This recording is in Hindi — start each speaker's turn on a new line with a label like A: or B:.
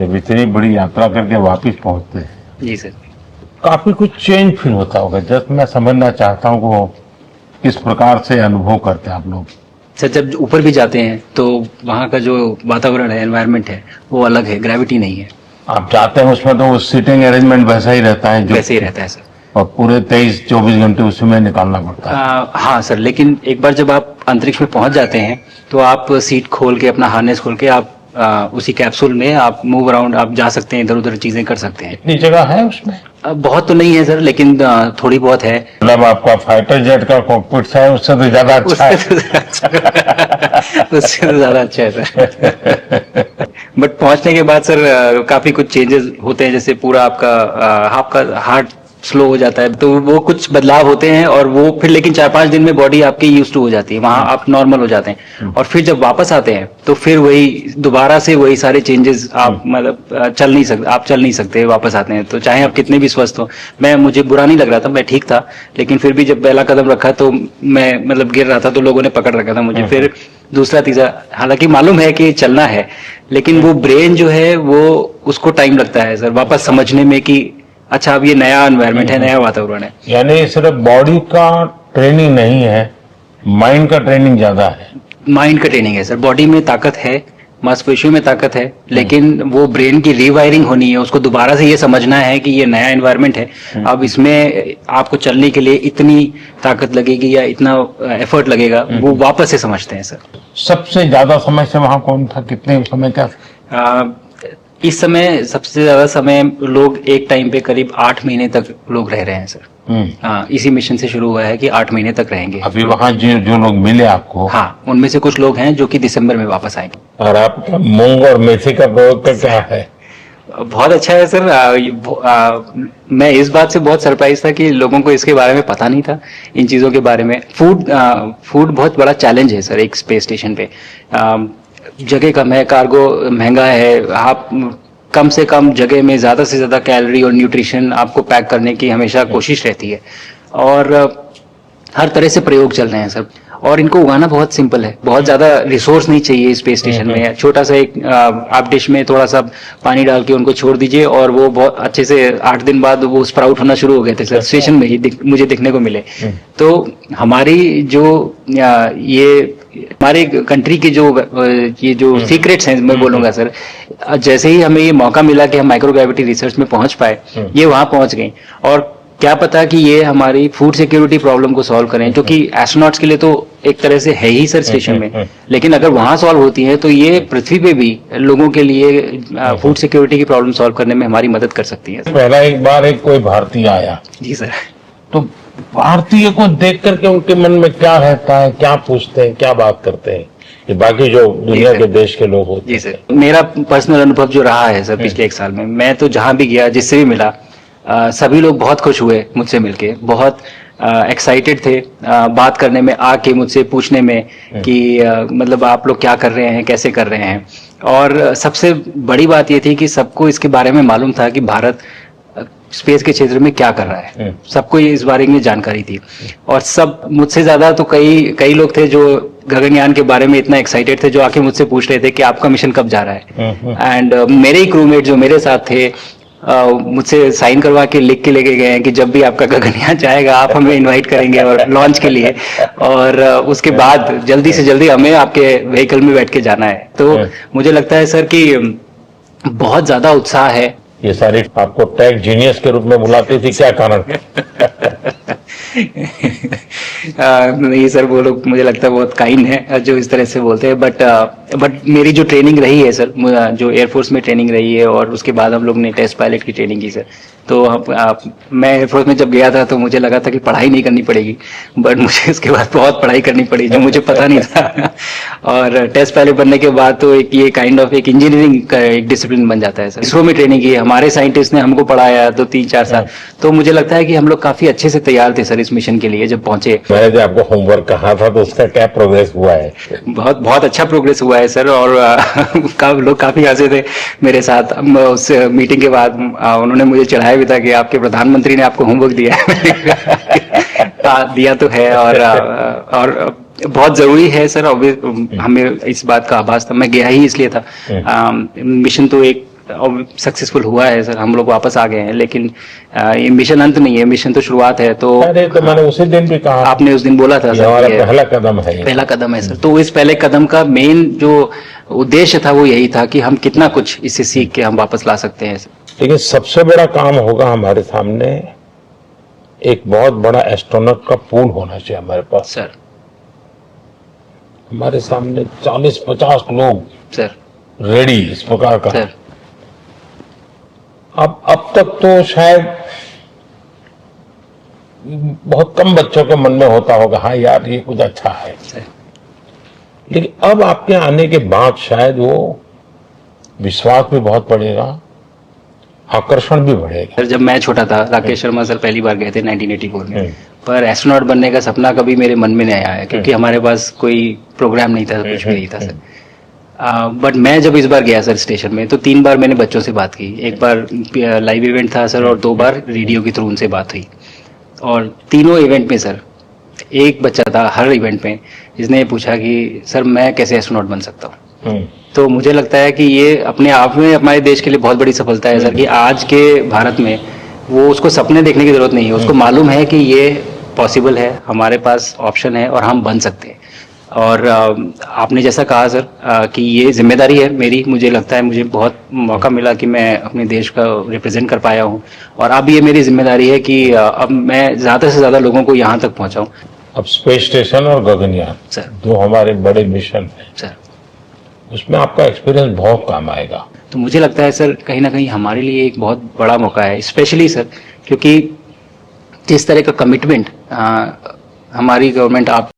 A: जब इतनी बड़ी यात्रा करके वापस पहुंचते हैं,
B: जी सर।
A: काफी कुछ चेंज फील होता होगा। जस्ट मैं समझना चाहता हूँ वो किस प्रकार से अनुभव करते हैं आप लोग।
B: सर जब ऊपर भी जाते हैं तो वहाँ का जो वातावरण है, एनवायरनमेंट है, वो अलग है, ग्रेविटी नहीं है।
A: आप जाते हैं उसमें तो सीटिंग अरेंजमेंट वैसा ही रहता है जो,
B: वैसे ही रहता है सर।
A: और पूरे 23-24 घंटे उसी में निकालना पड़ता है।
B: हाँ सर, लेकिन एक बार जब आप अंतरिक्ष में पहुंच जाते हैं तो आप सीट खोल के, अपना हार्नेस खोल के, आप उसी कैप्सूल में आप मूव अराउंड, आप जा सकते हैं, इधर उधर चीजें कर सकते हैं।
A: इतनी जगह है उसमें?
B: बहुत तो नहीं है सर, लेकिन थोड़ी बहुत है।
A: मतलब आपका फाइटर जेट का कॉकपिट है, उससे तो ज्यादा अच्छा है।
B: उससे तो ज्यादा अच्छा है सर। बट पहुंचने के बाद सर काफी कुछ चेंजेस होते हैं, जैसे पूरा आपका हार्ट स्लो हो जाता है, तो वो कुछ बदलाव होते हैं, और वो फिर लेकिन 4-5 दिन में बॉडी आपकी यूज टू हो जाती है, वहां आप नॉर्मल हो जाते हैं। और फिर जब वापस आते हैं तो फिर वही दोबारा से वही सारे चेंजेस, आप मतलब चल नहीं सकते वापस आते हैं, तो चाहे आप कितने भी स्वस्थ हो। मुझे बुरा नहीं लग रहा था, मैं ठीक था, लेकिन फिर भी जब पहला कदम रखा तो मैं मतलब गिर रहा था, तो लोगों ने पकड़ रखा था मुझे। फिर दूसरा तीसरा, हालांकि मालूम है कि चलना है, लेकिन वो ब्रेन जो है वो, उसको टाइम लगता है सर वापस समझने में कि अच्छा अब ये नया एनवायरनमेंट है, नया वातावरण है।
A: यानी सिर्फ बॉडी का ट्रेनिंग नहीं है, माइंड का ट्रेनिंग ज्यादा है।
B: माइंड का ट्रेनिंग है सर, बॉडी में ताकत है, मांसपेशियों में ताकत है, लेकिन वो ब्रेन की रीवायरिंग होनी है, उसको दोबारा से ये समझना है कि ये नया एनवायरनमेंट है। अब इसमें आपको चलने के लिए इतनी ताकत लगेगी या इतना एफर्ट लगेगा, वो वापस से समझते हैं सर।
A: सबसे ज्यादा समय से वहां कौन था, कितने समय का?
B: इस समय सबसे ज्यादा समय लोग एक टाइम पे करीब 8 महीने तक लोग रह रहे हैं सर। हाँ, इसी मिशन से शुरू हुआ है कि 8 महीने तक रहेंगे।
A: अभी वहाँ जो लोग मिले आपको?
B: हाँ, उनमें से कुछ लोग हैं जो कि दिसंबर में वापस आएंगे।
A: और आपका मूंग और मेथी का प्रयोग का क्या है?
B: बहुत अच्छा है सर। मैं इस बात से बहुत सरप्राइज था कि लोगों को इसके बारे में पता नहीं था, इन चीज़ों के बारे में। फूड बहुत बड़ा चैलेंज है सर एक स्पेस स्टेशन पे। जगह कम है, कार्गो महंगा है, आप कम से कम जगह में ज़्यादा से ज़्यादा कैलोरी और न्यूट्रिशन आपको पैक करने की हमेशा कोशिश रहती है, और हर तरह से प्रयोग चल रहे हैं सर। और इनको उगाना बहुत सिंपल है, बहुत ज़्यादा रिसोर्स नहीं चाहिए स्पेस स्टेशन में। छोटा सा एक आप डिश में थोड़ा सा पानी डाल के उनको छोड़ दीजिए, और वो बहुत अच्छे से 8 दिन बाद वो स्प्राउट होना शुरू हो गए थे सर, स्टेशन में ही मुझे दिखने को मिले। तो हमारी जो ये हमारे कंट्री के ये जो सीक्रेट्स हैं, मैं बोलूंगा सर, जैसे ही हमें ये मौका मिला कि हम माइक्रोग्रेविटी रिसर्च में पहुंच पाए, ये वहां पहुंच गई। और क्या पता कि ये हमारी फूड सिक्योरिटी प्रॉब्लम को सॉल्व करें, जो कि एस्ट्रोनॉट्स के लिए तो एक तरह से है ही सर स्टेशन में, लेकिन अगर वहां सॉल्व होती है तो ये पृथ्वी पे भी लोगों के लिए फूड सिक्योरिटी की प्रॉब्लम सॉल्व करने में हमारी मदद कर सकती है।
A: पहला एक बार एक कोई भारतीय आया।
B: जी सर।
A: तो भारतीय को देख करके उनके मन में क्या रहता है, क्या पूछते हैं, क्या बात करते हैं, ये बाकी जो दुनिया के देश के लोग होते हैं?
B: जी सर, मेरा पर्सनल अनुभव जो रहा है सर पिछले 1 साल में, मैं तो जहां भी गया, जिससे भी मिला, सभी लोग बहुत खुश हुए मुझसे मिलके, बहुत एक्साइटेड थे बात करने में, आके मुझसे पूछने में कि मतलब आप लोग क्या कर रहे हैं, कैसे कर रहे हैं। और सबसे बड़ी बात ये थी कि सबको इसके बारे में मालूम था कि भारत स्पेस के क्षेत्र में क्या कर रहा है, सबको इस बारे में जानकारी थी। और सब मुझसे ज्यादा तो कई लोग थे जो गगनयान के बारे में इतना एक्साइटेड थे, जो आके मुझसे पूछ रहे थे कि आपका मिशन कब जा रहा है। एंड मेरे ही क्रूमेट जो मेरे साथ थे, मुझसे साइन करवा के लिख के लेके गए हैं कि जब भी आपका गगनयान जाएगा आप हमें इनवाइट करेंगे और लॉन्च के लिए, और उसके बाद जल्दी से जल्दी हमें आपके व्हीकल में बैठ के जाना है। तो मुझे लगता है सर कि बहुत ज्यादा उत्साह है।
A: ये सारी आपको टेक जीनियस के रूप में बुलाती थी, क्या कारण?
B: नहीं सर, वो लोग मुझे लगता है बहुत काइंड है जो इस तरह से बोलते हैं। बट मेरी जो ट्रेनिंग रही है सर, जो एयरफोर्स में ट्रेनिंग रही है, और उसके बाद हम लोग ने टेस्ट पायलट की ट्रेनिंग की सर। तो मैं एयरफोर्स में जब गया था तो मुझे लगा था कि पढ़ाई नहीं करनी पड़ेगी, बट मुझे इसके बाद बहुत पढ़ाई करनी पड़ी, जो मुझे पता नहीं था। और टेस्ट पायलट बनने के बाद तो ये काइंड ऑफ एक इंजीनियरिंग का एक डिसिप्लिन बन जाता है सर। इसरो में ट्रेनिंग की, हमारे साइंटिस्ट ने हमको पढ़ाया 2-3-4 साल। तो मुझे लगता है कि हम लोग काफी अच्छे से तैयार थे सर इस मिशन के लिए जब पहुंचे।
A: मैंने जो आपको होमवर्क कहा था तो उसका क्या प्रोग्रेस हुआ है?
B: बहुत अच्छा प्रोग्रेस हुआ है सर, और लोग काफी हंसे थे मेरे साथ। उस मीटिंग के बाद उन्होंने मुझे चढ़ाया भी था कि आपके प्रधानमंत्री ने आपको होमवर्क दिया है। दिया तो है, और बहुत जरूरी है सर। हमें इस बात का आभास था, मैं गया ही इसलिए था। मिशन तो एक सक्सेसफुल हुआ है सर, हम लोग वापस आ गए हैं, लेकिन ये मिशन अंत नहीं है, मिशन तो शुरुआत है। तो
A: अरे तो मैंने उसी दिन भी कहा,
B: आपने उस दिन बोला था
A: ये
B: सर,
A: हमारा
B: ये
A: पहला कदम है ये।
B: पहला कदम है सर। तो इस पहले कदम का मेन जो उद्देश्य था वो यही था कि हम कितना कुछ इससे सीख के हम वापस ला सकते हैं सर।
A: लेकिन सबसे बड़ा काम होगा हमारे सामने, एक बहुत बड़ा एस्ट्रोनॉट का पूल होना चाहिए हमारे पास।
B: सर
A: हमारे सामने 40-50 लोग
B: सर
A: रेडी इस प्रकार का।
B: सर
A: अब तक तो शायद बहुत कम बच्चों के मन में होता होगा, हाँ यार ये कुछ अच्छा है,
B: सर
A: लेकिन अब आपके आने के बाद शायद वो विश्वास भी बहुत बढ़ेगा, आकर्षण भी बढ़ेगा।
B: सर जब मैं छोटा था, राकेश शर्मा सर पहली बार गए थे 1984 में,
A: हम्म।
B: पर एस्ट्रोनॉट बनने का सपना कभी मेरे मन में नहीं आया, क्योंकि हमारे पास कोई प्रोग्राम नहीं था, कुछ भी नहीं था सर। बट मैं जब इस बार गया सर स्टेशन में, तो 3 बार मैंने बच्चों से बात की। एक बार लाइव इवेंट था सर, और 2 बार रेडियो के थ्रू उनसे बात हुई। और तीनों इवेंट में सर एक बच्चा था हर इवेंट में जिसने ये पूछा कि सर मैं कैसे एस्ट्रोनॉट बन सकता हूँ। तो मुझे लगता है कि ये अपने आप में हमारे देश के लिए बहुत बड़ी सफलता है सर, कि आज के भारत में वो उसको सपने देखने की जरूरत नहीं है, उसको मालूम है कि ये पॉसिबल है, हमारे पास ऑप्शन है और हम बन सकते हैं। और आपने जैसा कहा सर कि ये जिम्मेदारी है मेरी, मुझे लगता है मुझे बहुत मौका मिला कि मैं अपने देश का रिप्रेजेंट कर पाया हूँ, और अब ये मेरी जिम्मेदारी है कि अब मैं ज़्यादा से ज़्यादा लोगों को यहाँ तक पहुँचाऊँ।
A: अब स्पेस स्टेशन और गगनयान
B: सर
A: जो हमारे बड़े मिशन है,
B: सर
A: उसमें आपका एक्सपीरियंस बहुत काम आएगा।
B: तो मुझे लगता है सर कहीं ना कहीं हमारे लिए एक बहुत बड़ा मौका है, स्पेशली सर क्योंकि जिस तरह का कमिटमेंट हमारी गवर्नमेंट आप